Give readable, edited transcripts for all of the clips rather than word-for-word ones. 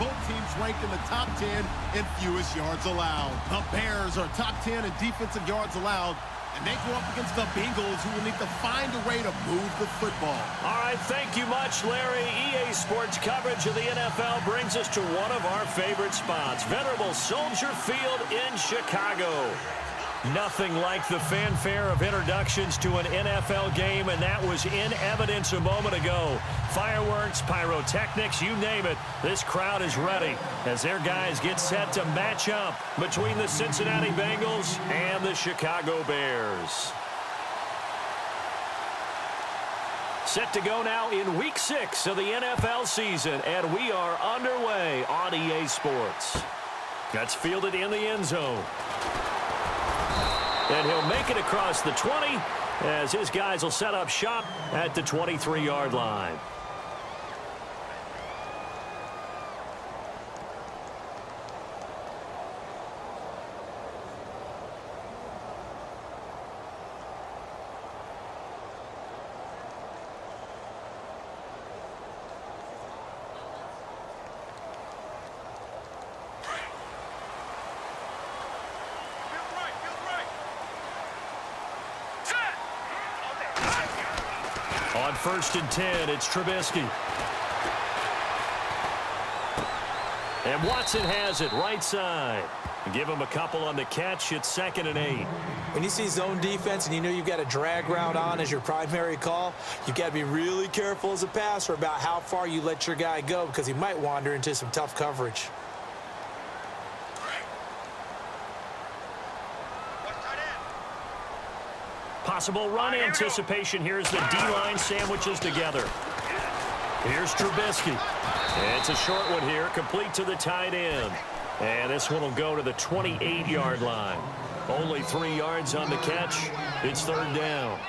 both teams ranked in the top 10 in fewest yards allowed. The Bears are top 10 in defensive yards allowed, and they go up against the Bengals, who will need to find a way to move the football. All right, thank you much, Larry. EA Sports coverage of the NFL brings us to one of our favorite spots, venerable Soldier Field in Chicago. Nothing like the fanfare of introductions to an NFL game, and that was in evidence a moment ago. Fireworks, pyrotechnics, you name it. This crowd is ready as their guys get set to match up between the Cincinnati Bengals and the Chicago Bears. Set to go now in Week 6 of the NFL season, and we are underway on EA Sports. That's fielded in the end zone. And he'll make it across the 20 as his guys will set up shop at the 23-yard line. On 1st and 10, it's Trubisky. And Watson has it right side. Give him a couple on the catch. It's 2nd and 8. When you see zone defense and you know you've got a drag route on as your primary call, you've got to be really careful as a passer about how far you let your guy go because he might wander into some tough coverage. Possible run anticipation here as the D-line sandwiches together. Here's Trubisky. It's a short one here, complete to the tight end. And this one will go to the 28-yard line. Only 3 yards on the catch. It's 3rd down.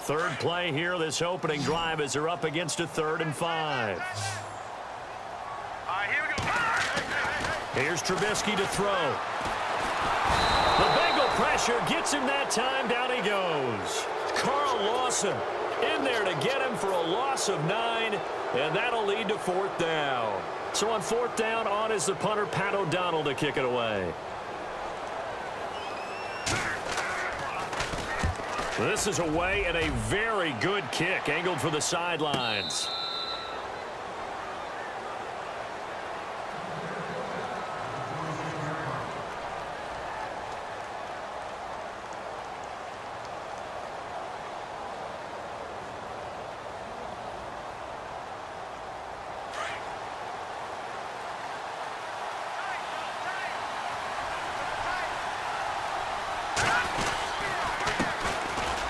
Third play here, this opening drive, as they're up against a 3rd and 5. Here's Trubisky to throw. The Bengal pressure gets him that time. Down he goes. Carl Lawson in there to get him for a loss of 9, and that'll lead to 4th down. So on 4th down, on is the punter, Pat O'Donnell, to kick it away. This is away and a very good kick, angled for the sidelines.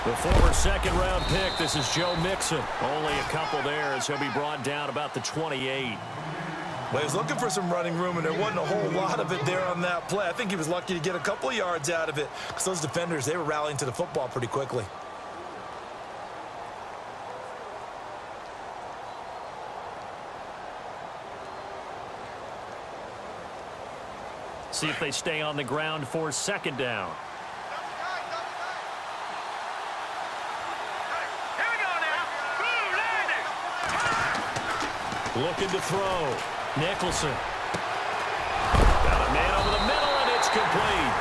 The former 2nd-round pick, this is Joe Mixon. Only a couple there as he'll be brought down about the 28. Well, he was looking for some running room, and there wasn't a whole lot of it there on that play. I think he was lucky to get a couple of yards out of it because those defenders, they were rallying to the football pretty quickly. See if they stay on the ground for 2nd down. Looking to throw. Nicholson. Got a man over the middle, and it's complete.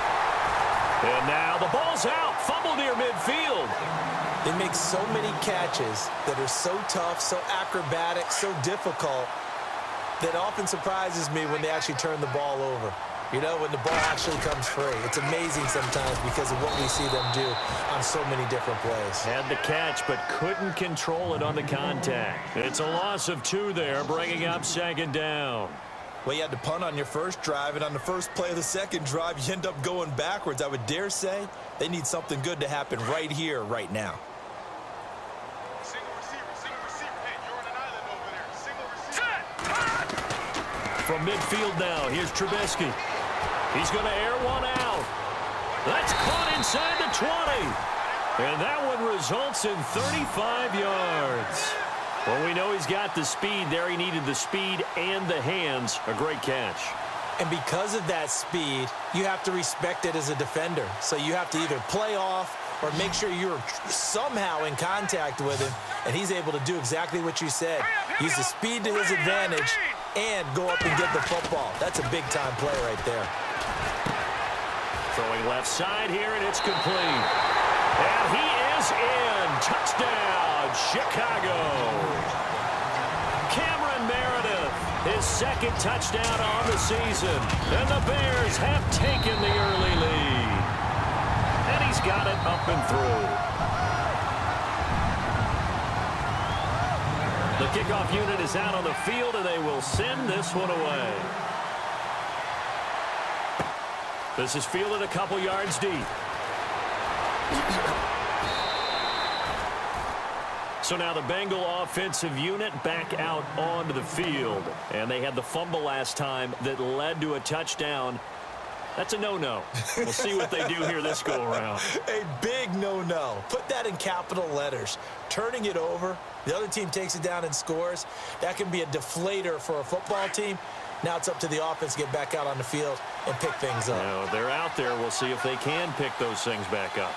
And now the ball's out. Fumble near midfield. They make so many catches that are so tough, so acrobatic, so difficult that often surprises me when they actually turn the ball over. You know, when the ball actually comes free. It's amazing sometimes because of what we see them do on so many different plays. Had the catch, but couldn't control it on the contact. It's a loss of 2 there, bringing up 2nd down. Well, you had to punt on your first drive, and on the first play of the second drive, you end up going backwards. I would dare say they need something good to happen right here, right now. Single receiver. Hey, you're on an island over there. Single receiver. From midfield now, here's Trubisky. He's going to air one out. That's caught inside the 20. And that one results in 35 yards. Well, we know he's got the speed there. He needed the speed and the hands. A great catch. And because of that speed, you have to respect it as a defender. So you have to either play off or make sure you're somehow in contact with him, and he's able to do exactly what you said. Use the speed to his advantage and go up and get the football. That's a big-time play right there. Throwing left side here, and it's complete. And he is in. Touchdown, Chicago. Cameron Meredith, his second touchdown on the season. And the Bears have taken the early lead. And he's got it up and through. The kickoff unit is out on the field, and they will send this one away. This is fielded a couple yards deep. So now the Bengal offensive unit back out onto the field. And they had the fumble last time that led to a touchdown. That's a no-no. We'll see what they do here this go-around. A big no-no. Put that in capital letters. Turning it over, the other team takes it down and scores. That can be a deflator for a football team. Now it's up to the offense to get back out on the field and pick things up. Now, they're out there. We'll see if they can pick those things back up.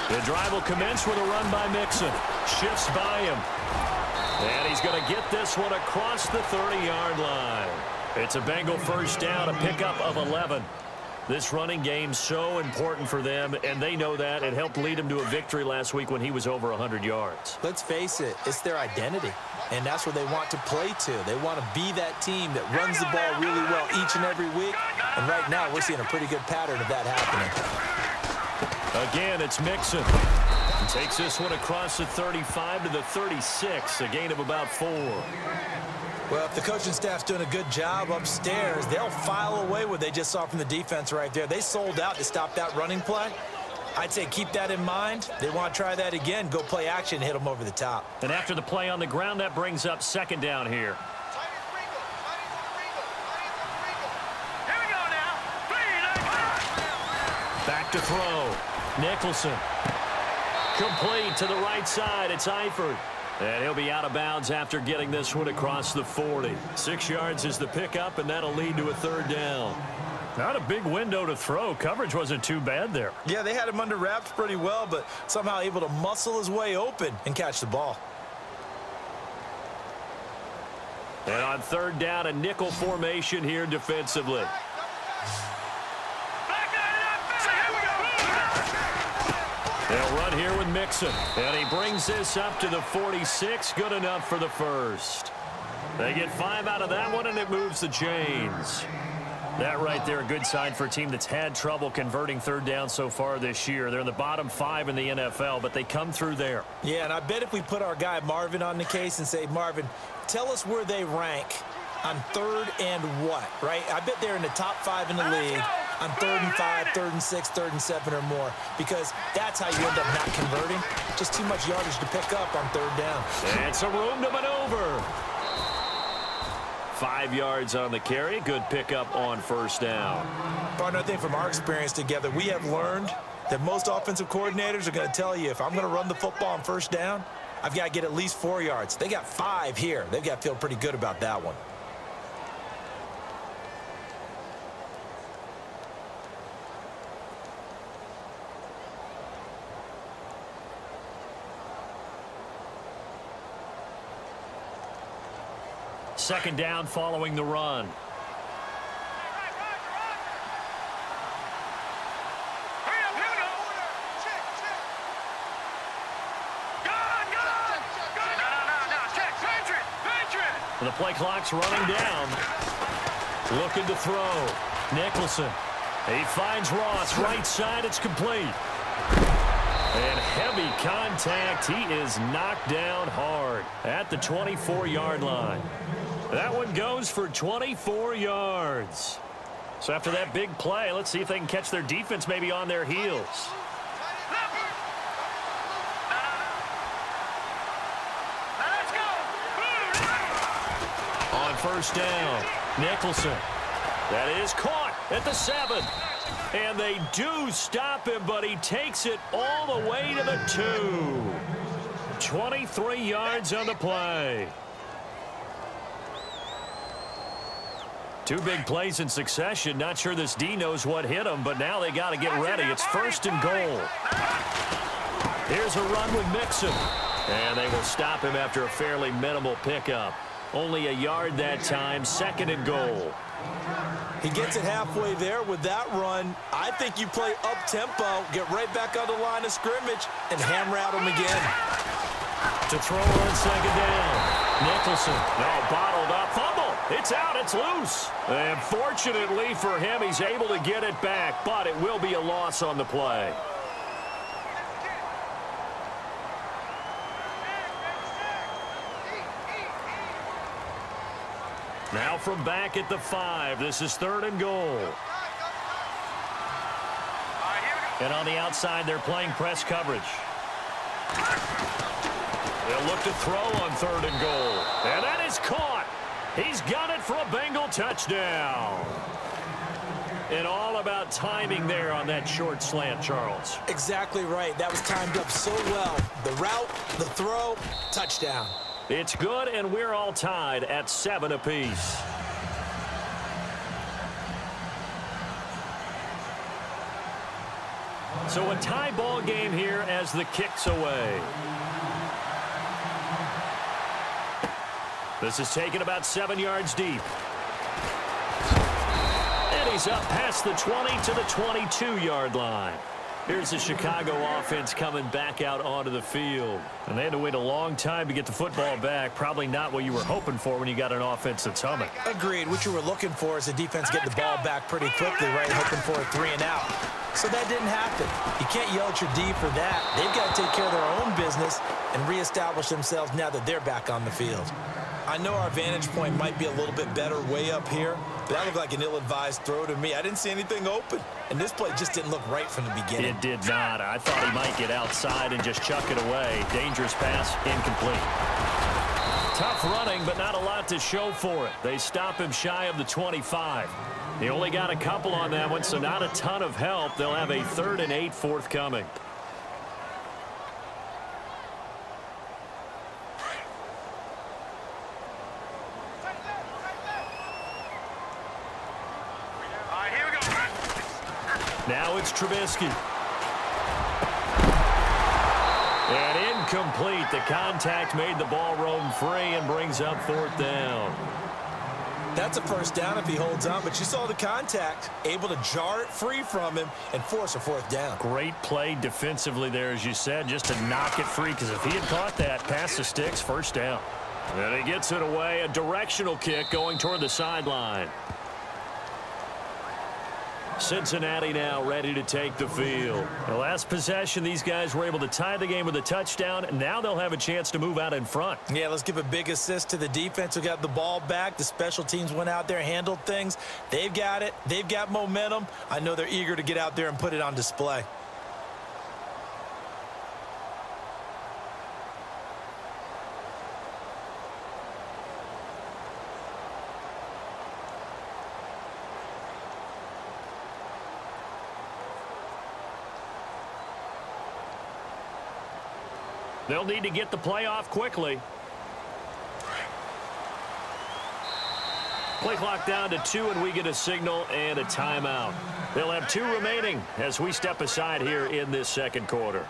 The drive will commence with a run by Mixon. Shifts by him. And he's going to get this one across the 30-yard line. It's a Bengal first down, a pickup of 11. This running game so important for them, and they know that. It helped lead them to a victory last week when he was over 100 yards. Let's face it, it's their identity, and that's what they want to play to. They want to be that team that runs the ball really well each and every week, and right now we're seeing a pretty good pattern of that happening. Again, it's Mixon. He takes this one across the 35 to the 36, a gain of about 4. Well, if the coaching staff's doing a good job upstairs, they'll file away what they just saw from the defense right there. They sold out to stop that running play. I'd say keep that in mind. They want to try that again. Go play action, hit them over the top. And after the play on the ground, that brings up second down here. Back to throw. Nicholson. Complete to the right side. It's Eifert. And he'll be out of bounds after getting this one across the 40. 6 yards is the pickup, and that'll lead to a third down. Not a big window to throw. Coverage wasn't too bad there. Yeah, they had him under wraps pretty well, but somehow able to muscle his way open and catch the ball. And on third down, a nickel formation here defensively. They'll run here with Mixon. And he brings this up to the 46. Good enough for the first. They get 5 out of that one, and it moves the chains. That right there, a good sign for a team that's had trouble converting third down so far this year. They're in the bottom 5 in the NFL, but they come through there. Yeah, and I bet if we put our guy Marvin on the case and say, Marvin, tell us where they rank on third and what, right? I bet they're in the top 5 in the league on 3rd and 5, 3rd and 6, 3rd and 7 or more, because that's how you end up not converting. Just too much yardage to pick up on third down. And some room to maneuver. 5 yards on the carry. Good pickup on first down. Partner, I think from our experience together, we have learned that most offensive coordinators are going to tell you, if I'm going to run the football on first down, I've got to get at least 4 yards. They got 5 here. They've got to feel pretty good about that one. Second down following the run. And the play clock's running down. Looking to throw. Nicholson. He finds Ross. Right side, it's complete. And heavy contact. He is knocked down hard at the 24-yard line. That one goes for 24 yards. So after that big play, let's see if they can catch their defense maybe on their heels. On first down, Nicholson. That is caught at the 7. And they do stop him, but he takes it all the way to the 2. 23 yards on the play. Two big plays in succession. Not sure this D knows what hit him, but now they got to get ready. It's 1st and goal. Here's a run with Mixon. And they will stop him after a fairly minimal pickup. Only a yard that time, 2nd and goal. He gets it halfway there with that run. I think you play up-tempo, get right back on the line of scrimmage, and hammer at him again. To throw on 2nd down. Nicholson, no, bottled up, fumble. It's out, it's loose. And fortunately for him, he's able to get it back, but it will be a loss on the play. Now from back at the 5, this is 3rd and goal. And on the outside, they're playing press coverage. They'll look to throw on 3rd and goal. And that is caught. He's got it for a Bengal touchdown. And all about timing there on that short slant, Charles. Exactly right. That was timed up so well. The route, the throw, touchdown. It's good, and we're all tied at 7 apiece. So a tie ball game here as the kick's away. This is taken about 7 yards deep. And he's up past the 20 to the 22-yard line. Here's the Chicago offense coming back out onto the field. And they had to wait a long time to get the football back. Probably not what you were hoping for when you got an offense that's humming. Agreed. What you were looking for is the defense getting the ball back pretty quickly, right? Hoping for a 3 and out. So that didn't happen. You can't yell at your D for that. They've got to take care of their own business and reestablish themselves now that they're back on the field. I know our vantage point might be a little bit better way up here, but that looked like an ill-advised throw to me. I didn't see anything open, and this play just didn't look right from the beginning. It did not. I thought he might get outside and just chuck it away. Dangerous pass, incomplete. Tough running, but not a lot to show for it. They stop him shy of the 25. He only got a couple on that one, so not a ton of help. They'll have a 3rd and 8 forthcoming. Now it's Trubisky. And incomplete. The contact made the ball roam free and brings up 4th down. That's a 1st down if he holds on, but you saw the contact, able to jar it free from him and force a 4th down. Great play defensively there, as you said, just to knock it free, because if he had caught that, past the sticks, 1st down. And he gets it away, a directional kick going toward the sideline. Cincinnati now ready to take the field. The last possession, these guys were able to tie the game with a touchdown, and now they'll have a chance to move out in front. Yeah, let's give a big assist to the defense who got the ball back. The special teams went out there, handled things. They've got it. They've got momentum. I know they're eager to get out there and put it on display. They'll need to get the play off quickly. Play clock down to 2, and we get a signal and a timeout. They'll have 2 remaining as we step aside here in this 2nd quarter.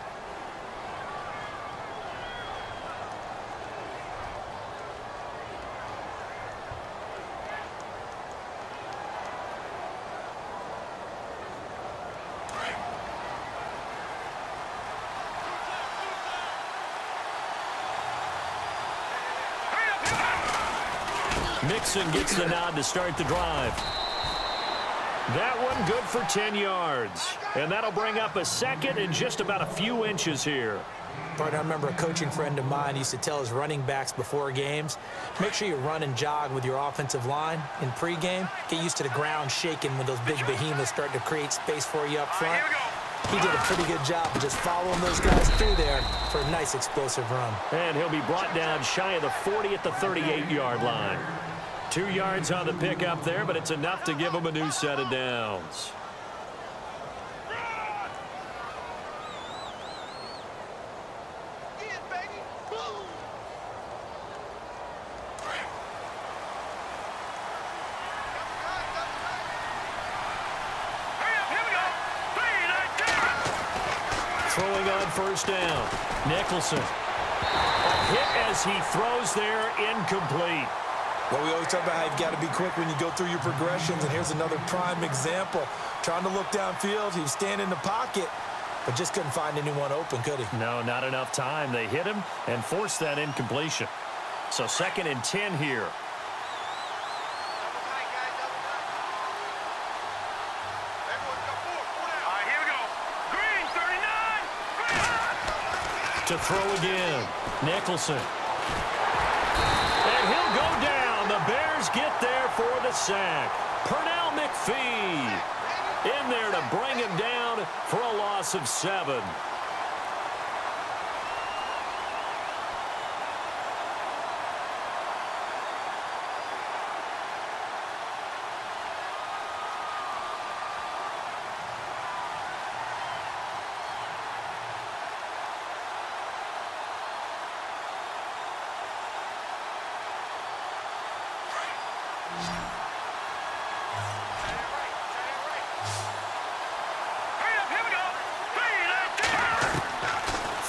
Mixon gets the nod to start the drive. That one good for 10 yards. And that'll bring up a 2nd and just about a few inches here. But I remember a coaching friend of mine used to tell his running backs before games, make sure you run and jog with your offensive line in pregame. Get used to the ground shaking when those big behemoths start to create space for you up front. He did a pretty good job of just following those guys through there for a nice explosive run. And he'll be brought down shy of the 40 at the 38-yard line. 2 yards on the pickup there, but it's enough to give him a new set of downs. Throwing on first down. Nicholson. A hit as he throws there, incomplete. Well, we always talk about how you've got to be quick when you go through your progressions, and here's another prime example. Trying to look downfield, he was standing in the pocket, but just couldn't find anyone open, could he? No, not enough time. They hit him and forced that incompletion. So 2nd and 10 here. To throw again. Nicholson. And he'll go down. The Bears get there for the sack. Pernell McPhee in there to bring him down for a loss of 7.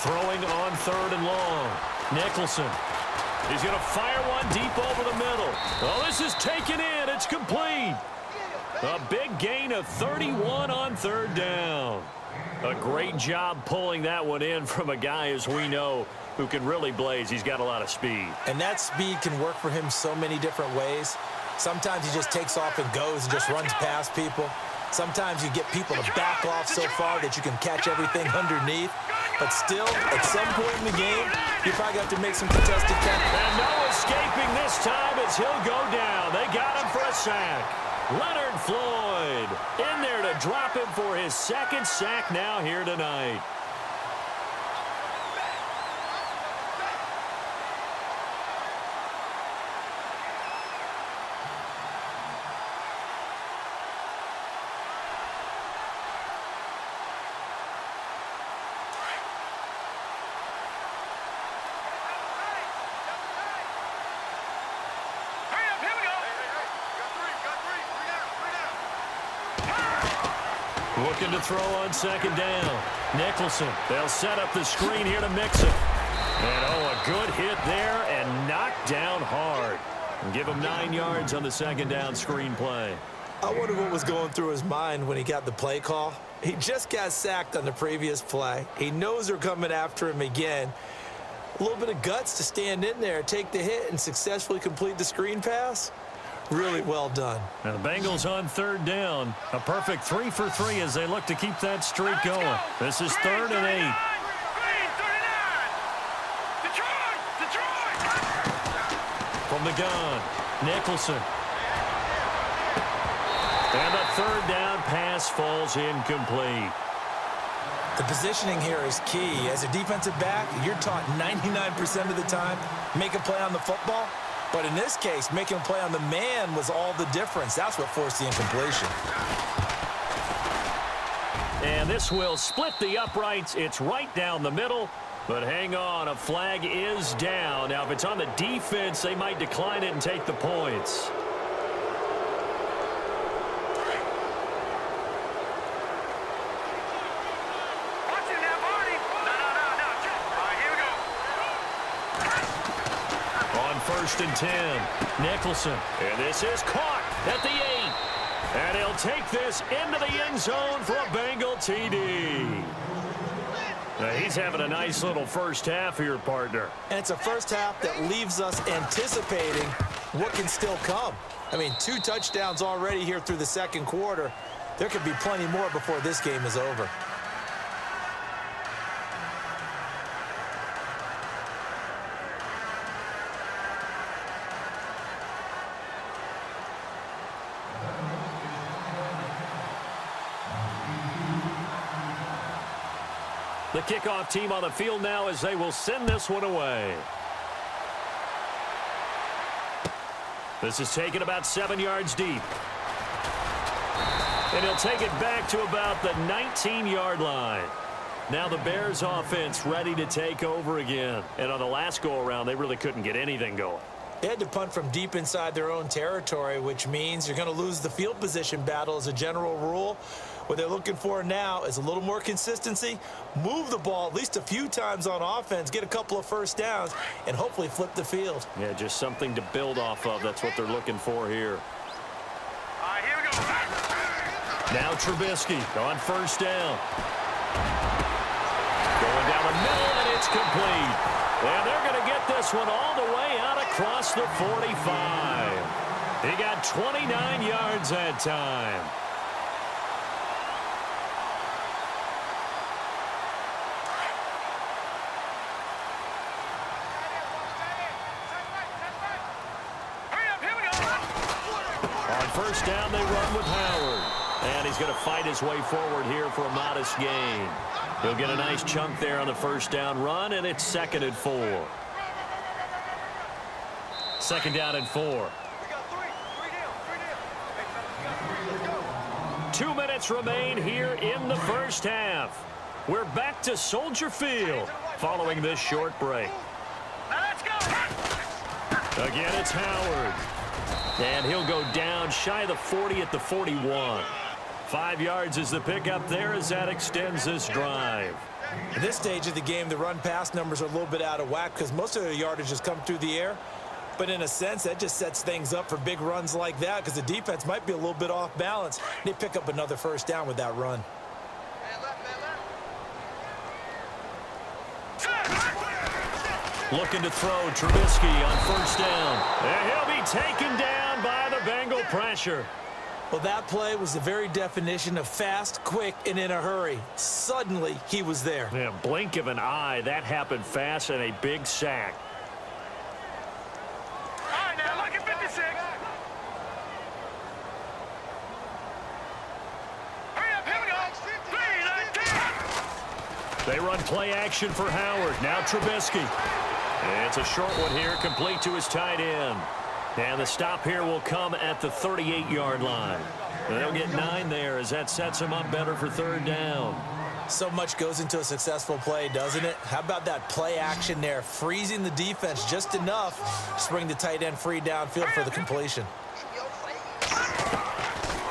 Throwing on 3rd and long. Nicholson. He's going to fire one deep over the middle. Oh, this is taken in. It's complete. A big gain of 31 on 3rd down. A great job pulling that one in from a guy, as we know, who can really blaze. He's got a lot of speed. And that speed can work for him so many different ways. Sometimes he just takes off and goes and just runs past people. Sometimes you get people to back off so far that you can catch everything underneath. But still, at some point in the game, you probably got to make some contested catches. And no escaping this time as he'll go down. They got him for a sack. Leonard Floyd in there to drop him for his 2nd sack now here tonight. Looking to throw on 2nd down. Nicholson. They'll set up the screen here to mix it. And, oh, a good hit there and knocked down hard. And give him 9 yards on the 2nd down screen play. I wonder what was going through his mind when he got the play call. He just got sacked on the previous play. He knows they're coming after him again. A little bit of guts to stand in there, take the hit, and successfully complete the screen pass. Really well done. Now the Bengals on 3rd down. A perfect 3 for 3 as they look to keep that streak going. This is 3rd and 8. From the gun, Nicholson. And the 3rd down pass falls incomplete. The positioning here is key. As a defensive back, you're taught 99% of the time, make a play on the football. But in this case, making a play on the man was all the difference. That's what forced the incompletion. And this will split the uprights. It's right down the middle. But hang on, a flag is down. Now, if it's on the defense, they might decline it and take the points. On 1st and 10, Nicholson. And this is caught at the 8. And he'll take this into the end zone for a Bengal TD. Now he's having a nice little first half here, partner. And it's a first half that leaves us anticipating what can still come. I mean, 2 touchdowns already here through the 2nd quarter. There could be plenty more before this game is over. The kickoff team on the field now as they will send this one away. This is taken about 7 yards deep. And he'll take it back to about the 19-yard line. Now the Bears offense ready to take over again. And on the last go-around, they really couldn't get anything going. They had to punt from deep inside their own territory, which means you're going to lose the field position battle as a general rule. What they're looking for now is a little more consistency, move the ball at least a few times on offense, get a couple of first downs, and hopefully flip the field. Yeah, just something to build off of. That's what they're looking for here. All right, here we go. Now Trubisky on first down. Going down the middle, and it's complete. And they're going to get this one all the way out across the 45. He got 29 yards that time. On first down, they run with Howard. And he's going to fight his way forward here for a modest gain. He'll get a nice chunk there on the first down run, and it's 2nd and 4. 2nd down and 4. 2 minutes remain here in the first half. We're back to Soldier Field following this short break. Again, it's Howard. And he'll go down shy of the 40 at the 41. 5 yards is the pickup there as that extends this drive. At this stage of the game, the run-pass numbers are a little bit out of whack because most of their yardage has come through the air. But in a sense, that just sets things up for big runs like that because the defense might be a little bit off balance. They pick up another first down with that run. Looking to throw Trubisky on first down. And he'll be taken down by the Bengal pressure. Well, that play was the very definition of fast, quick, and in a hurry. Suddenly, he was there. Yeah, blink of an eye. That happened fast and a big sack. All right, now look at 56. Hurry up, here we go. 3, 19. They run play action for Howard. Now Trubisky. It's a short one here, complete to his tight end. And the stop here will come at the 38-yard line. They'll get 9 there as that sets them up better for 3rd down. So much goes into a successful play, doesn't it? How about that play action there, freezing the defense just enough to bring the tight end free downfield for the completion.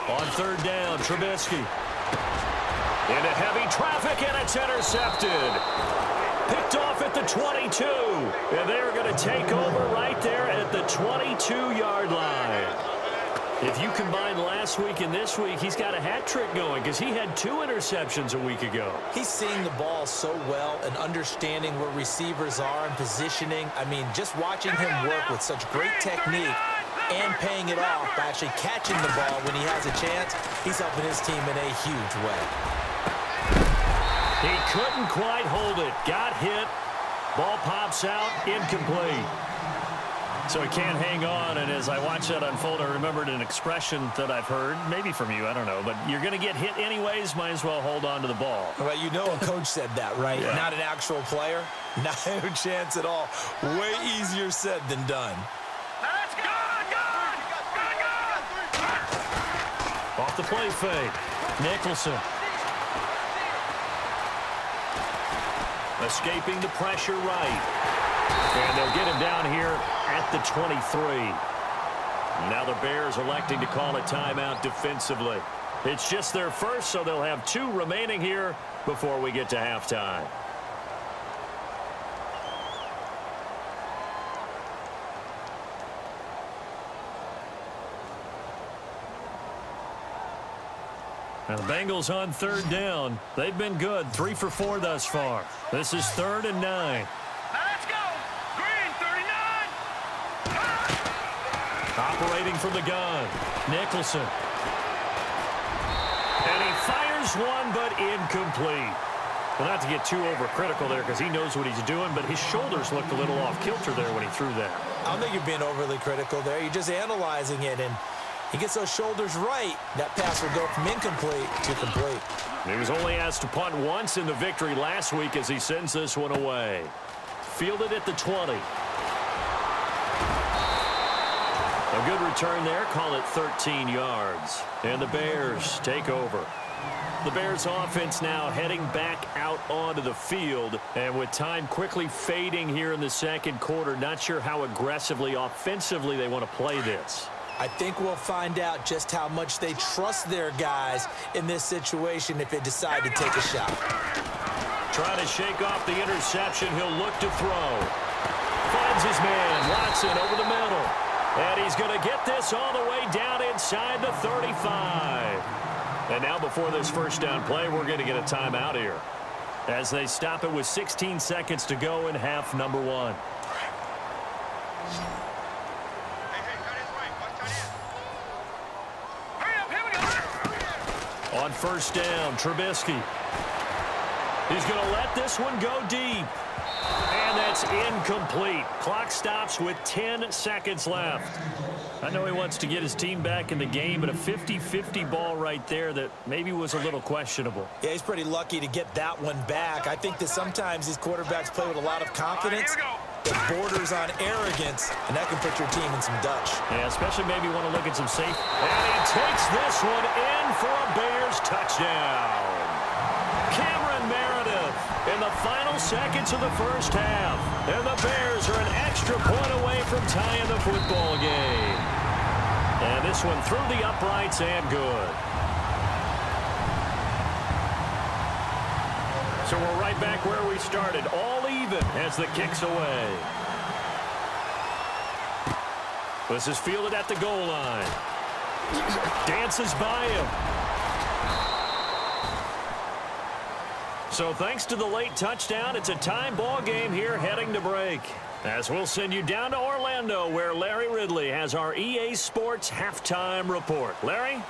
On 3rd down, Trubisky. Into heavy traffic, and it's intercepted. Picked off at the 22. And they're going to take over right there at the 22-yard line. If you combine last week and this week, he's got a hat trick going because he had 2 interceptions a week ago. He's seeing the ball so well and understanding where receivers are and positioning. I mean, just watching him work with such great technique and paying it off by actually catching the ball when he has a chance, he's helping his team in a huge way. He couldn't quite hold it. Got hit. Ball pops out. Incomplete. So he can't hang on. And as I watch that unfold, I remembered an expression that I've heard, maybe from you, I don't know. But you're going to get hit anyways. Might as well hold on to the ball. Well, you know a coach said that, right? Yeah. Not an actual player. No chance at all. Way easier said than done. Let's go! Off the play fake. Nicholson. Escaping the pressure right. And they'll get him down here at the 23. Now the Bears electing to call a timeout defensively. It's just their first, so they'll have 2 remaining here before we get to halftime. Now the Bengals on 3rd down. They've been good, 3 for 4 thus far. This is 3rd and 9. Now let's go! Green, 39! Operating from the gun. Nicholson. And he fires one, but incomplete. Well, not to get too overcritical there because he knows what he's doing, but his shoulders looked a little off kilter there when he threw that. I don't think you're being overly critical there. You're just analyzing it, and he gets those shoulders right. That pass will go from incomplete to complete. He was only asked to punt once in the victory last week as he sends this one away. Fielded at the 20. A good return there. Call it 13 yards. And the Bears take over. The Bears offense now heading back out onto the field. And with time quickly fading here in the 2nd quarter, not sure how aggressively, offensively they want to play this. I think we'll find out just how much they trust their guys in this situation if they decide to take a shot. Trying to shake off the interception. He'll look to throw. Finds his man. Watson over the middle. And he's going to get this all the way down inside the 35. And now before this first down play, we're going to get a timeout here, as they stop it with 16 seconds to go in half number 1. On first down, Trubisky. He's going to let this one go deep. And that's incomplete. Clock stops with 10 seconds left. I know he wants to get his team back in the game, but a 50-50 ball right there that maybe was a little questionable. Yeah, he's pretty lucky to get that one back. I think that sometimes these quarterbacks play with a lot of confidence that borders on arrogance, and that can put your team in some Dutch. Yeah, especially maybe want to look at some safe. And he takes this one in for a Bears touchdown. Cameron Meredith in the final seconds of the first half. And the Bears are an extra point away from tying the football game. And this one through the uprights and good. So we're right back where we started, all even as the kick's away. This is fielded at the goal line. Dances by him. So thanks to the late touchdown, it's a time ball game here heading to break. As we'll send you down to Orlando, where Larry Ridley has our EA Sports halftime report. Larry?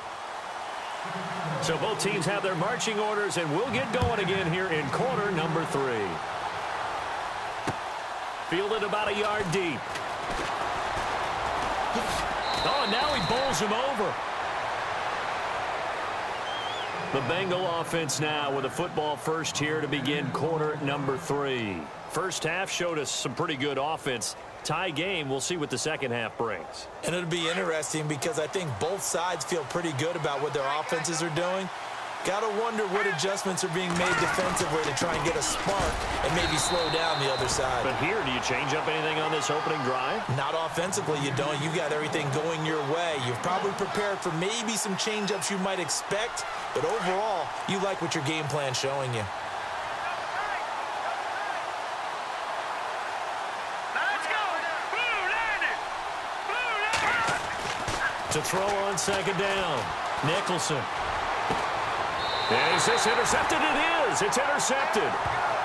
So both teams have their marching orders, and we'll get going again here in quarter number 3. Fielded about a yard deep. Oh, and now he bowls him over. The Bengal offense now with a football first here to begin quarter number 3. First half showed us some pretty good offense. Tie game, we'll see what the second half brings. And it'll be interesting because I think both sides feel pretty good about what their offenses are doing. Got to wonder what adjustments are being made defensively to try and get a spark and maybe slow down the other side. But here, do you change up anything on this opening drive? Not offensively, you don't. You got everything going your way. You've probably prepared for maybe some change-ups you might expect, but overall, you like what your game plan's showing you. To throw on second down, Nicholson. Is this intercepted? It is. It's intercepted.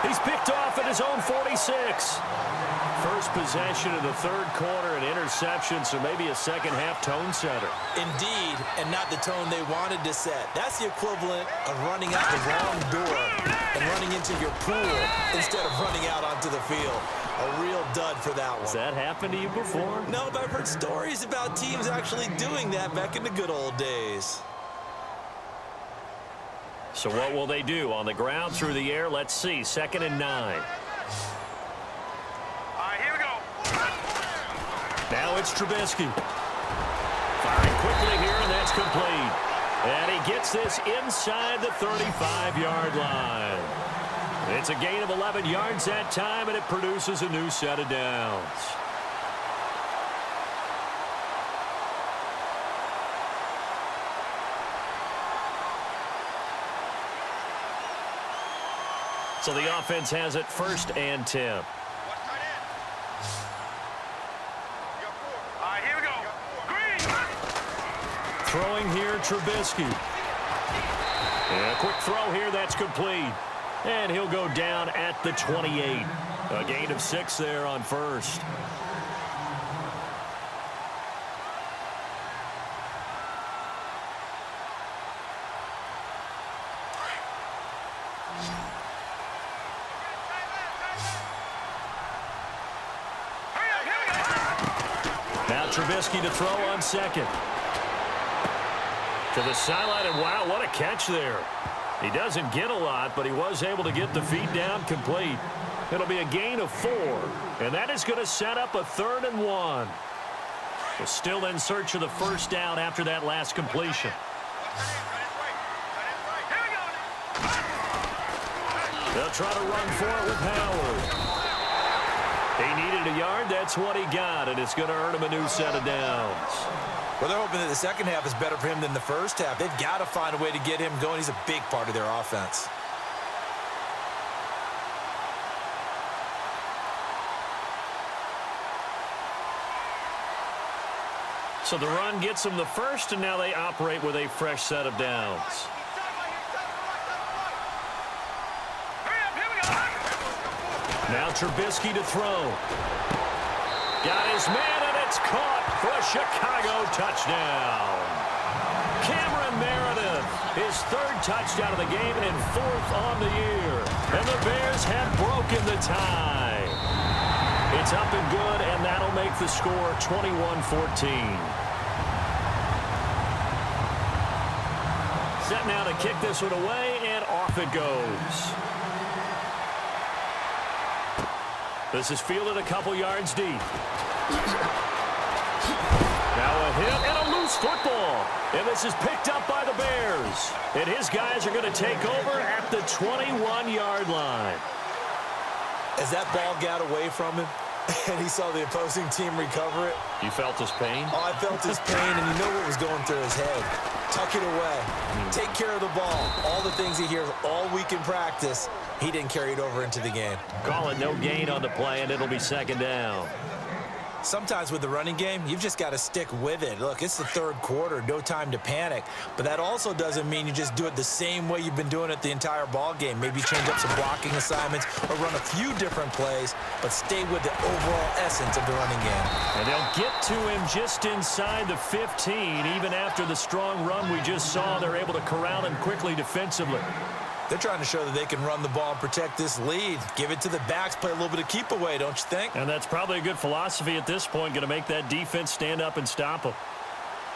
He's picked off at his own 46. First possession of the third quarter, an interception, so maybe a second-half tone setter. Indeed, and not the tone they wanted to set. That's the equivalent of running out the wrong door and running into your pool instead of running out onto the field. A real dud for that one. Has that happened to you before? No, but I've heard stories about teams actually doing that back in the good old days. So what will they do? On the ground, through the air? Let's see. 2nd and 9. All right, here we go. Now it's Trubisky. Firing quickly here, and that's complete. And he gets this inside the 35-yard line. It's a gain of 11 yards that time, and it produces a new set of downs. So the offense has it 1st and 10. Watch tight end. You got 4. All right, here we go. Green. Throwing here, Trubisky. And a quick throw here, that's complete. And he'll go down at the 28. A gain of 6 there on first. Now Trubisky to throw on second. To the sideline, and wow, what a catch there. He doesn't get a lot, but he was able to get the feet down complete. It'll be a gain of 4, and that is going to set up a 3rd and 1. We're still in search of the first down after that last completion. They'll try to run for it with Howard. He needed a yard. That's what he got, and it's going to earn him a new set of downs. Well, they're hoping that the second half is better for him than the first half. They've got to find a way to get him going. He's a big part of their offense. So the run gets them the first, and now they operate with a fresh set of downs. Now Trubisky to throw. Got his man, and it's caught for a Chicago touchdown. Cameron Meredith, his third touchdown of the game and fourth on the year. And the Bears have broken the tie. It's up and good, and that'll make the score 21-14. Set now to kick this one away, and off it goes. This is fielded a couple yards deep. Now a hit and a loose football. And this is picked up by the Bears. And his guys are going to take over at the 21-yard line. As that ball got away from him, and he saw the opposing team recover it. You felt his pain? Oh, I felt his pain, and you know what was going through his head. Tuck it away. Take care of the ball. All the things he hears all week in practice, he didn't carry it over into the game. Call it no gain on the play, and it'll be second down. Sometimes with the running game, you've just got to stick with it. Look, it's the third quarter, no time to panic. But that also doesn't mean you just do it the same way you've been doing it the entire ball game. Maybe change up some blocking assignments or run a few different plays, but stay with the overall essence of the running game. And they'll get to him just inside the 15. Even after the strong run we just saw, they're able to corral him quickly defensively. They're trying to show that they can run the ball and protect this lead. Give it to the backs, play a little bit of keep away, don't you think? And that's probably a good philosophy at this point, going to make that defense stand up and stop them.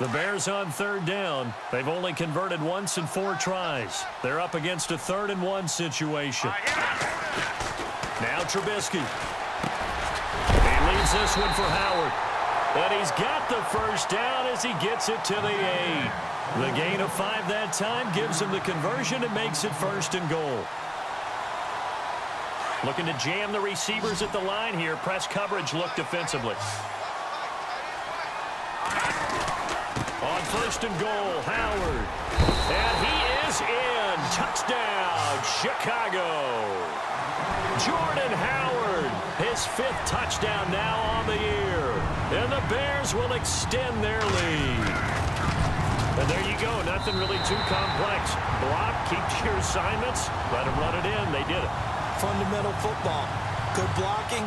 The Bears on third down. They've only converted once in 4 tries. They're up against a 3rd and 1 situation. Now Trubisky. He leaves this one for Howard. And he's got the first down as he gets it to the 8. The gain of 5 that time gives him the conversion and makes it 1st and goal. Looking to jam the receivers at the line here. Press coverage look defensively. On 1st and goal, Howard. And he is in. Touchdown, Chicago. Jordan Howard, his 5th touchdown now on the year. And the Bears will extend their lead. And there you go. Nothing really too complex. Block, keep your assignments, let them run it in. They did it. Fundamental football. Good blocking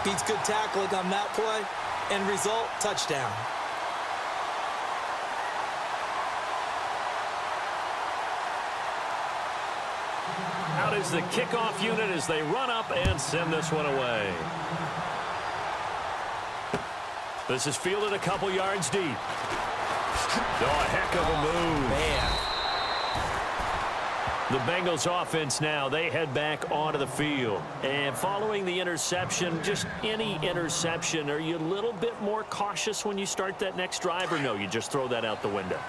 beats good tackling on that play. End result, touchdown. Out is the kickoff unit as they run up and send this one away. This is fielded a couple yards deep. Oh, a heck of a move. Man. The Bengals offense now, they head back onto the field. And following the interception, just any interception, are you a little bit more cautious when you start that next drive, or no, you just throw that out the window?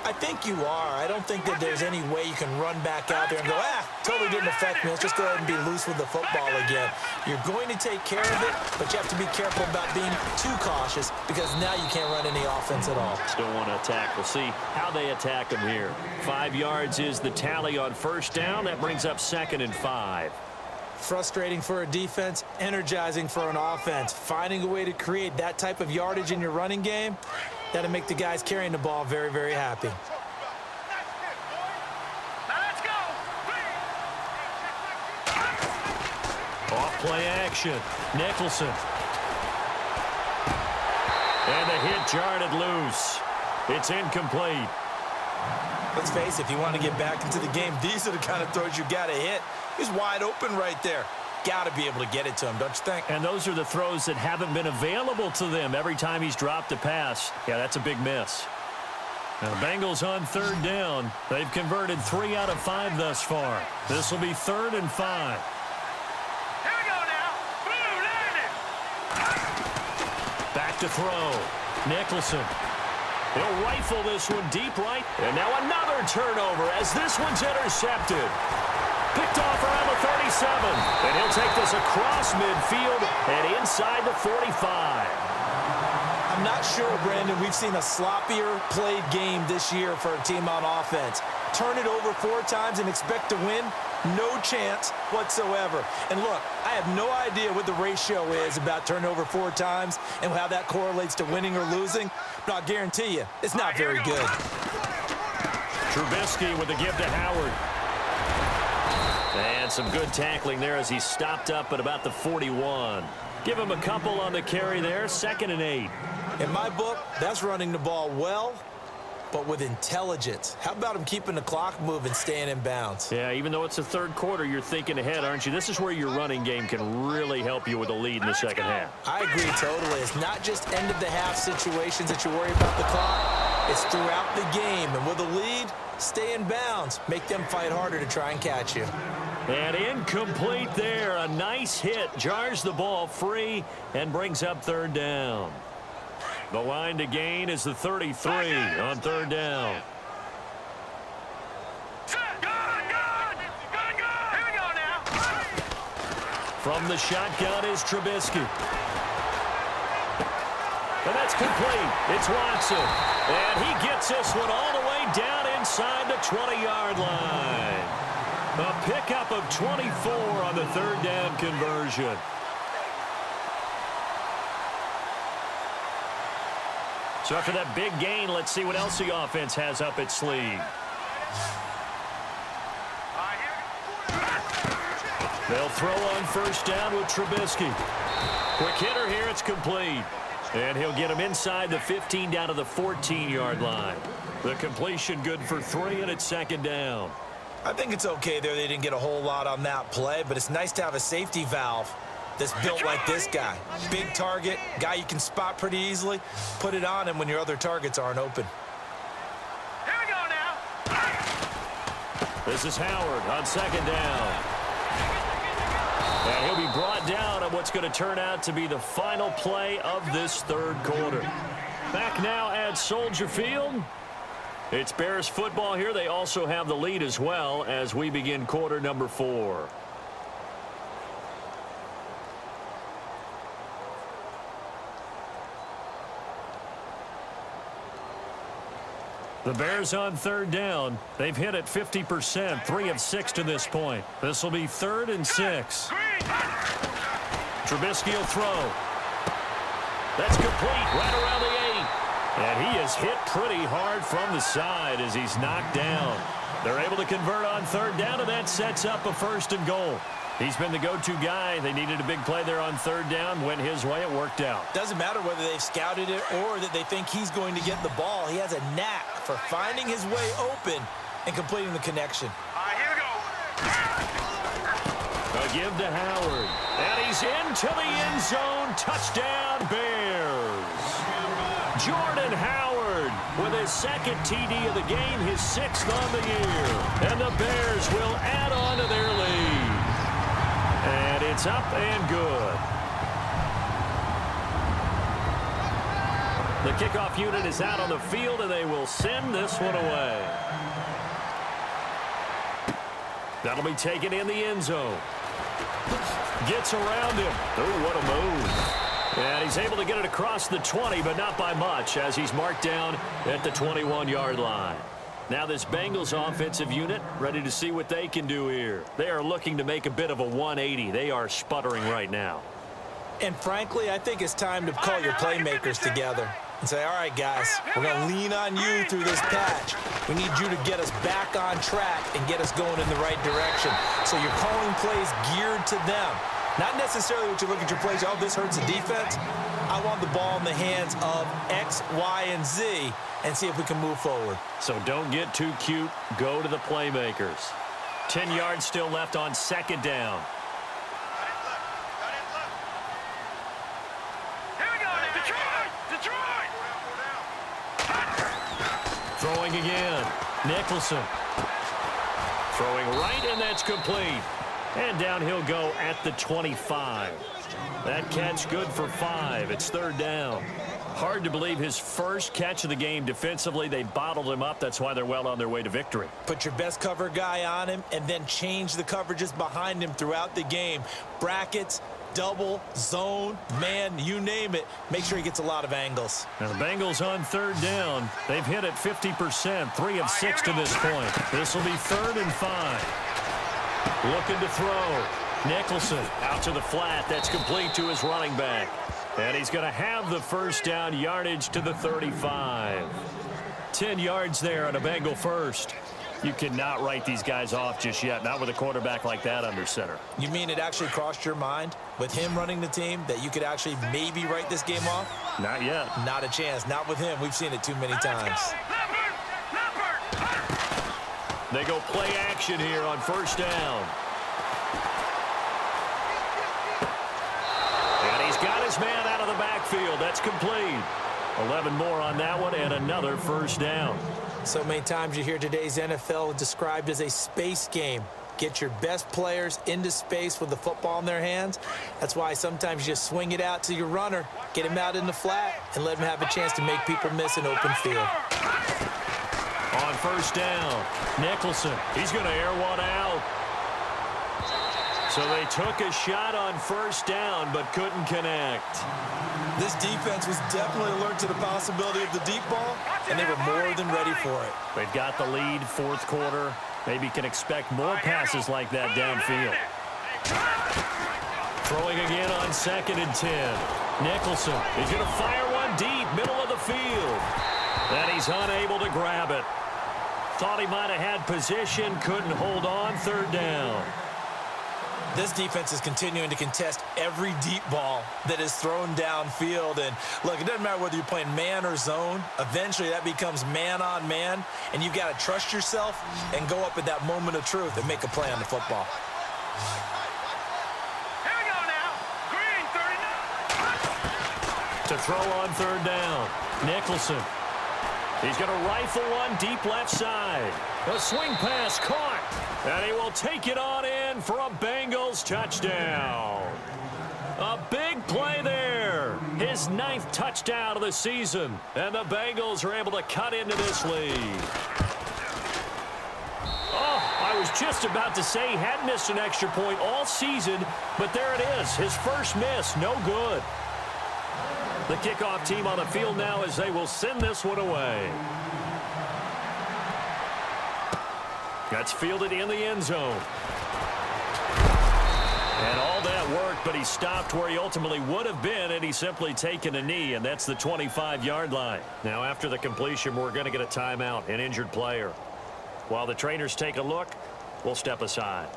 I think you are. I don't think that there's any way you can run back out there and go, totally didn't affect me. Let's just go ahead and be loose with the football again. You're going to take care of it, but you have to be careful about being too cautious because now you can't run any offense at all. Still want to attack. We'll see how they attack them here. 5 yards is the tally on 1st down. That brings up 2nd and 5. Frustrating for a defense, energizing for an offense. Finding a way to create that type of yardage in your running game, that'll make the guys carrying the ball very, very happy. Off play action. Nicholson. And the hit jarred it loose. It's incomplete. Let's face it, if you want to get back into the game, these are the kind of throws you got to hit. He's wide open right there. Got to be able to get it to him, don't you think? And those are the throws that haven't been available to them every time he's dropped a pass. Yeah, that's a big miss. Now, Bengals on 3rd down. They've converted 3 out of 5 thus far. This will be 3rd and 5. Here we go now. Boom, landed. Back to throw. Nicholson. He'll rifle this one deep right. And now another turnover as this one's intercepted. Picked off around the 37. And he'll take this across midfield and inside the 45. I I'm not sure, Brandon, we've seen a sloppier played game this year for a team on offense. Turn it over 4 times and expect to win? No chance whatsoever. And look, I have no idea what the ratio is about turnover 4 times and how that correlates to winning or losing, but I'll guarantee you, it's not very good. Trubisky with the give to Howard. And some good tackling there as he stopped up at about the 41. Give him a couple on the carry there, 2nd and 8. In my book, that's running the ball well, but with intelligence. How about him keeping the clock moving, staying in bounds? Yeah, even though it's the 3rd quarter, you're thinking ahead, aren't you? This is where your running game can really help you with a lead in the 2nd half. I agree totally. It's not just end-of-the-half situations that you worry about the clock. It's throughout the game. And with a lead, stay in bounds. Make them fight harder to try and catch you. And incomplete there. A nice hit. Jars the ball free and brings up 3rd down. The line to gain is the 33 on 3rd down. From the shotgun is Trubisky. And that's complete. It's Watson. And he gets this one all the way down inside the 20-yard line. A pickup of 24 on the 3rd down conversion. So after that big gain, let's see what else the offense has up its sleeve. They'll throw on 1st down with Trubisky. Quick hitter here, it's complete. And he'll get him inside the 15 down to the 14-yard line. The completion good for 3, and it's 2nd down. I think it's okay there. They didn't get a whole lot on that play, but it's nice to have a safety valve that's built like this guy. Big target, guy you can spot pretty easily. Put it on him when your other targets aren't open. Here we go now. This is Howard on 2nd down. And he'll be brought down on what's going to turn out to be the final play of this 3rd quarter. Back now at Soldier Field. It's Bears football here. They also have the lead as well as we begin quarter number 4. The Bears on 3rd down. They've hit it 50%, 3 of 6 to this point. This will be 3rd and 6. Trubisky will throw. That's complete right around the 8. And he is hit pretty hard from the side as he's knocked down. They're able to convert on 3rd down, and that sets up a 1st and goal. He's been the go-to guy. They needed a big play there on 3rd down. Went his way. It worked out. Doesn't matter whether they've scouted it or that they think he's going to get the ball. He has a knack for finding his way open and completing the connection. Here we go. A give to Howard. And he's into the end zone. Touchdown, Bears. Jordan Howard with his 2nd TD of the game, his 6th on the year. And the Bears will add on to their lead. And it's up and good. The kickoff unit is out on the field, and they will send this one away. That'll be taken in the end zone. Gets around him. Oh, what a move. And he's able to get it across the 20, but not by much, as he's marked down at the 21-yard line. Now this Bengals offensive unit ready to see what they can do here. They are looking to make a bit of a 180. They are sputtering right now. And frankly, I think it's time to call your playmakers together and say, all right, guys, we're going to lean on you through this patch. We need you to get us back on track and get us going in the right direction. So you're calling plays geared to them. Not necessarily what you look at your plays, oh, this hurts the defense. I want the ball in the hands of X, Y, and Z and see if we can move forward. So don't get too cute. Go to the playmakers. 10 yards still left on 2nd down. Here we go now. Detroit! Throwing again. Nicholson. Throwing right, and that's complete. And down he'll go at the 25. That catch good for 5. It's 3rd down. Hard to believe his first catch of the game defensively. They bottled him up. That's why they're well on their way to victory. Put your best cover guy on him and then change the coverages behind him throughout the game. Brackets, double, zone, man, you name it. Make sure he gets a lot of angles. Now the Bengals on third down. They've hit it 50%, 3 of 6 to this point. This will be 3rd and 5. Looking to throw. Nicholson out to the flat. That's complete to his running back. And he's going to have the first down, yardage to the 35. 10 yards there on a Bengal first. You cannot write these guys off just yet, not with a quarterback like that under center. You mean it actually crossed your mind with him running the team that you could actually maybe write this game off? Not yet. Not a chance. Not with him. We've seen it too many times. They go play action here on first down. And he's got his man out of the backfield. That's complete. 11 more on that one and another first down. So many times you hear today's NFL described as a space game. Get your best players into space with the football in their hands. That's why sometimes you just swing it out to your runner, get him out in the flat, and let him have a chance to make people miss an open field. On first down, Nicholson. He's going to air one out. So they took a shot on first down but couldn't connect. This defense was definitely alert to the possibility of the deep ball, and they were more than ready for it. They've got the lead, 4th quarter. Maybe can expect more passes like that downfield. Throwing again on 2nd and 10. Nicholson is going to fire one deep, middle of the field. And he's unable to grab it. Thought he might have had position, couldn't hold on, 3rd down. This defense is continuing to contest every deep ball that is thrown downfield. And look, it doesn't matter whether you're playing man or zone. Eventually, that becomes man on man. And you've got to trust yourself and go up at that moment of truth and make a play on the football. Here we go now. Green, 39. To throw on 3rd down, Nicholson. He's going to rifle one deep left side. A swing pass caught. And he will take it on in for a Bengals touchdown. A big play there. His 9th touchdown of the season. And the Bengals are able to cut into this lead. Oh, I was just about to say he hadn't missed an extra point all season. But there it is. His first miss. No good. The kickoff team on the field now as they will send this one away. That's fielded in the end zone. And all that worked, but he stopped where he ultimately would have been, and he's simply taken a knee, and that's the 25-yard line. Now, after the completion, we're going to get a timeout, an injured player. While the trainers take a look, we'll step aside.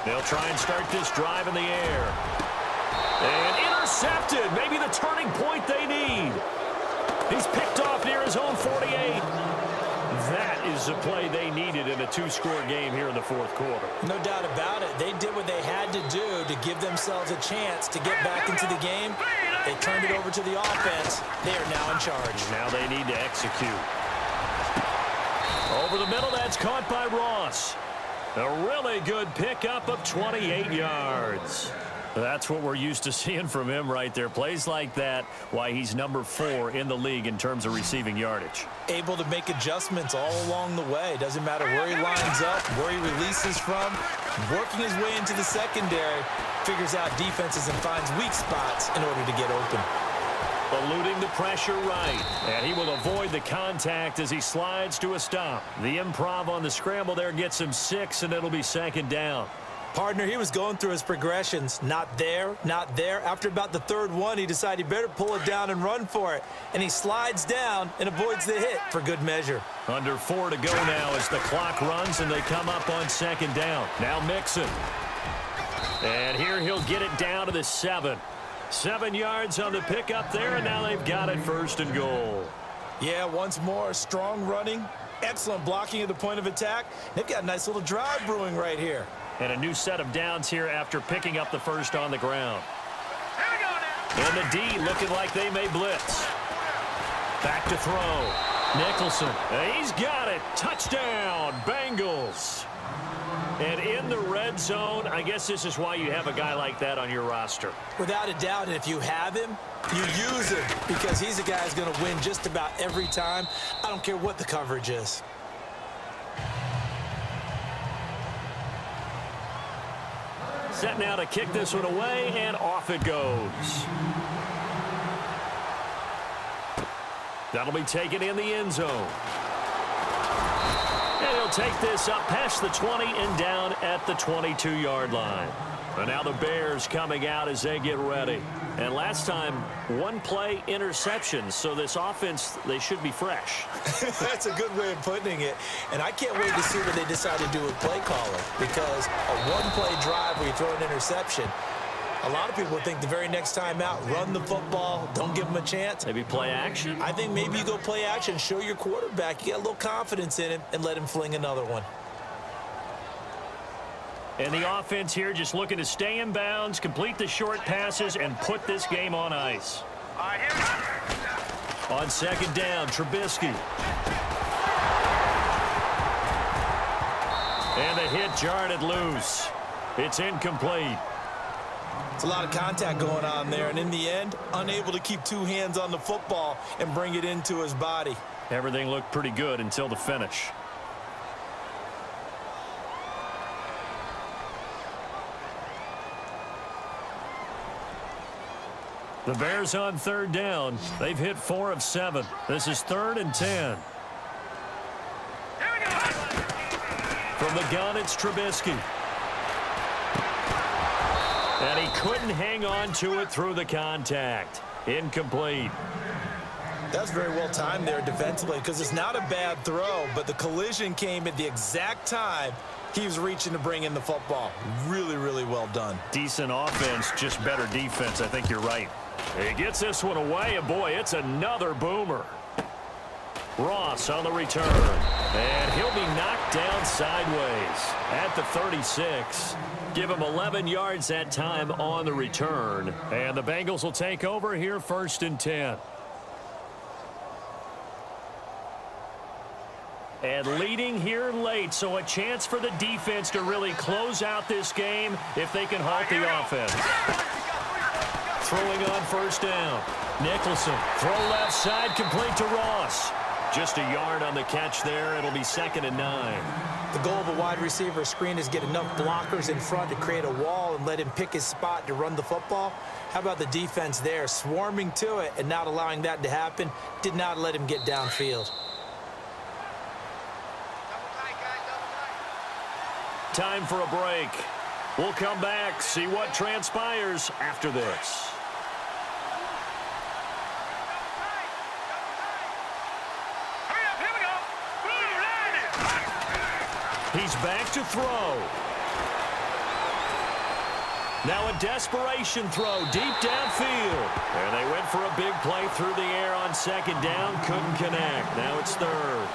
They'll try and start this drive in the air. And intercepted. Maybe the turning point they need. He's picked off near his own 48. That is the play they needed in a 2-score game here in the 4th quarter. No doubt about it. They did what they had to do to give themselves a chance to get back into the game. They turned it over to the offense. They are now in charge. Now they need to execute. Over the middle, that's caught by Ross. A really good pickup of 28 yards. That's what we're used to seeing from him right there. Plays like that, why he's number 4 in the league in terms of receiving yardage. Able to make adjustments all along the way. Doesn't matter where he lines up, where he releases from. Working his way into the secondary, figures out defenses and finds weak spots in order to get open. Eluding the pressure right. And he will avoid the contact as he slides to a stop. The improv on the scramble there gets him 6, and it'll be 2nd down. Partner, he was going through his progressions. Not there, not there. After about the 3rd one, he decided he better pull it down and run for it. And he slides down and avoids the hit for good measure. Under 4 to go now as the clock runs and they come up on 2nd down. Now Mixon. And here he'll get it down to the 7. 7 yards on the pickup there, and now they've got it 1st and goal. Yeah, once more, strong running, excellent blocking at the point of attack. They've got a nice little drive brewing right here. And a new set of downs here after picking up the 1st on the ground. Here we go now. And the D looking like they may blitz. Back to throw. Nicholson. He's got it. Touchdown, Bengals. And in the red zone, I guess this is why you have a guy like that on your roster. Without a doubt, and if you have him, you use him because he's a guy who's going to win just about every time. I don't care what the coverage is. Set now to kick this one away, and off it goes. That'll be taken in the end zone. And he'll take this up past the 20 and down at the 22-yard line. And now the Bears coming out as they get ready. And last time, one-play interception, so this offense, they should be fresh. That's a good way of putting it. And I can't wait to see what they decide to do with play calling, because a one-play drive where you throw an interception, a lot of people think the very next time out, run the football, don't give them a chance. Maybe play action? I think maybe you go play action, show your quarterback you got a little confidence in him, and let him fling another one. And the offense here just looking to stay in bounds, complete the short passes, and put this game on ice. On second down, Trubisky. And the hit jarred it loose. It's incomplete. It's a lot of contact going on there, and in the end, unable to keep two hands on the football and bring it into his body. Everything looked pretty good until the finish. The Bears on third down. They've hit 4 of 7. This is 3rd and 10. From the gun, it's Trubisky. And he couldn't hang on to it through the contact. Incomplete. That's very well timed there defensively, because it's not a bad throw, but the collision came at the exact time he was reaching to bring in the football. Really, really well done. Decent offense, just better defense. I think you're right. He gets this one away, and boy, it's another boomer. Ross on the return, and he'll be knocked down sideways at the 36. Give him 11 yards that time on the return, and the Bengals will take over here 1st and 10. And leading here late, so a chance for the defense to really close out this game if they can halt the offense. Throwing on 1st down. Nicholson, throw left side, complete to Ross. Just a yard on the catch there. It'll be 2nd and 9. The goal of a wide receiver screen is get enough blockers in front to create a wall and let him pick his spot to run the football. How about the defense there, swarming to it and not allowing that to happen? Did not let him get downfield. Time for a break. We'll come back, see what transpires after this. He's back to throw. Now a desperation throw deep downfield. And they went for a big play through the air on 2nd down. Couldn't connect. Now it's 3rd.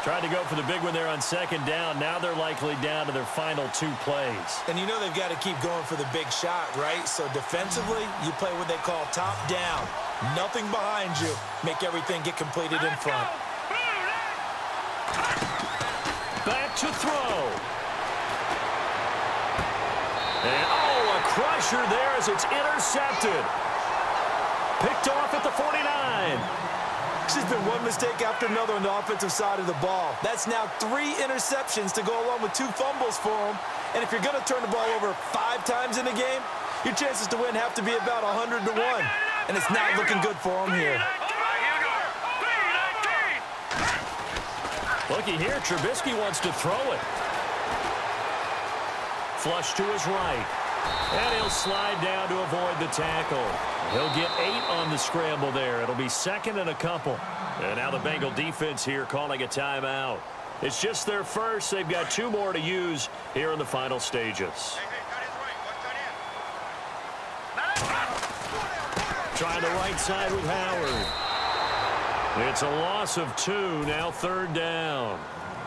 Tried to go for the big one there on 2nd down. Now they're likely down to their final 2 plays. And you know they've got to keep going for the big shot, right? So defensively, you play what they call top down. Nothing behind you. Make everything get completed in front. Back to throw. And, oh, a crusher there as it's intercepted. Picked off at the 49. There's been one mistake after another on the offensive side of the ball. That's now 3 interceptions to go along with 2 fumbles for him. And if you're going to turn the ball over 5 times in a game, your chances to win have to be about 100 to 1. And it's not looking good for him here. Looky here, Trubisky wants to throw it. Flush to his right. And he'll slide down to avoid the tackle. He'll get 8 on the scramble there. It'll be 2nd and a couple. And now the Bengal defense here calling a timeout. It's just their first. They've got 2 more to use here in the final stages. Trying the right side with Howard. It's a loss of 2, now 3rd down.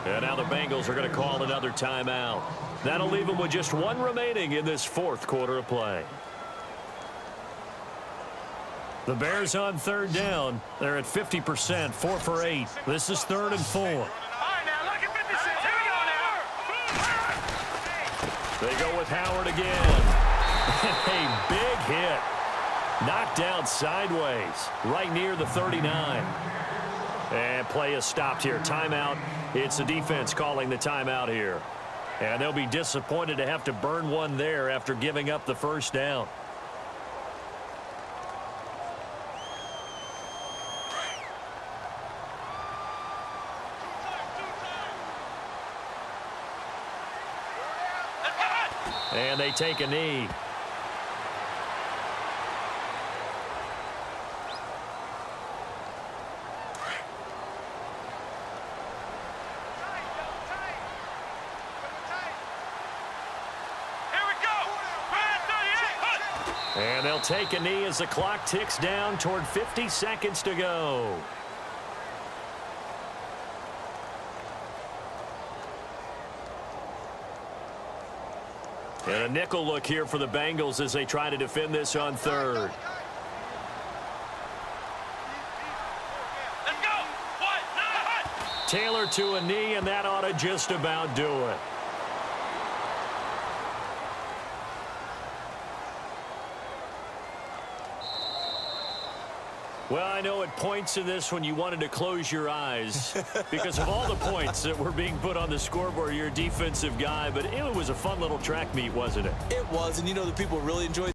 And now the Bengals are going to call another timeout. That'll leave them with just 1 remaining in this 4th quarter of play. The Bears on 3rd down. They're at 50%, 4 for 8. This is 3rd and 4. They go with Howard again. A big hit. Knocked down sideways, right near the 39. And play is stopped here. Timeout. It's the defense calling the timeout here. And they'll be disappointed to have to burn one there after giving up the first down. And they take a knee. And they'll take a knee as the clock ticks down toward 50 seconds to go. And a nickel look here for the Bengals as they try to defend this on third. Let's go. Taylor to a knee, and that ought to just about do it. Well, I know at points in this when you wanted to close your eyes because of all the points that were being put on the scoreboard. You're a defensive guy, but it was a fun little track meet, wasn't it? It was, and you know the people really enjoyed